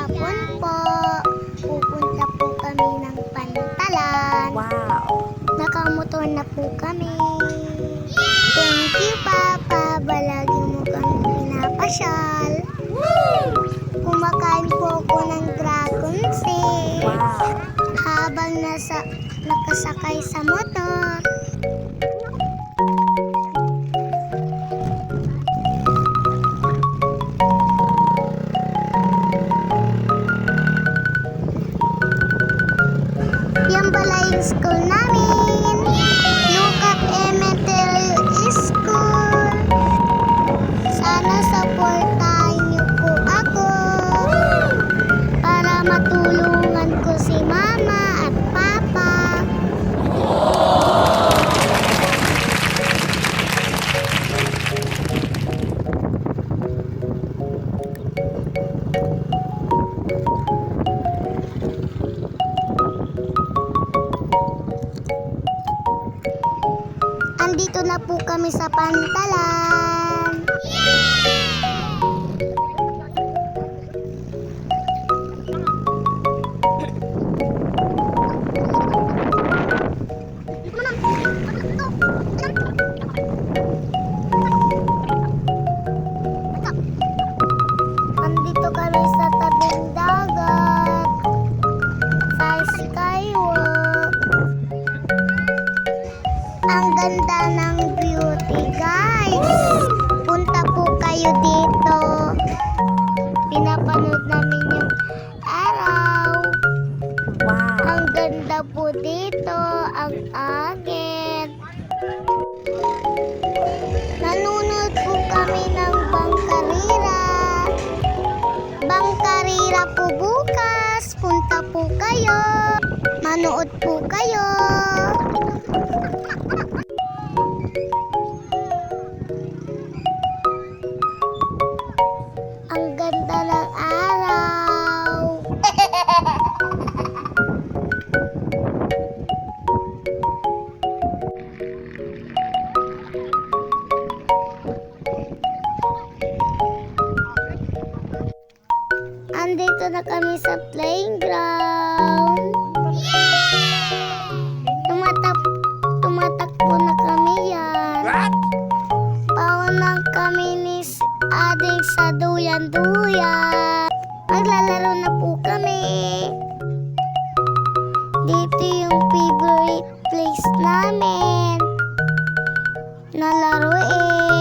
hapon po. Pupunta po kami ng Pantalan. Wow! Nakamotor na po kami. Thank you, Papa. Balagi mo kami pinapasyal. Kumakain po ako ng dragon seed. Wow! Habang nakasakay sa motor. Yan pala yung school namin. Lucas Elementary School. Sana supportahan niyo po ako para matulungan ko si Mama at Papa. Andito na po kami sa Pantalan. Andito kami sa tabing dagat, sa skywalk. Ang ganda ng beauty, guys. Punta po kayo dito. Pinapanood namin yung araw. Wow! Ang ganda po dito, ang agit. Nanonood po kami ng Bangkarira. Bangkarira po bukas. Punta po kayo. Manood po kayo. Ang ganda ng araw. Andito na kami sa playground. Tumatakbo na kami yan. Paunang kami ni Ading sa duyan-duyan. Maglalaro na po kami. Dito yung favorite place namin na laruin.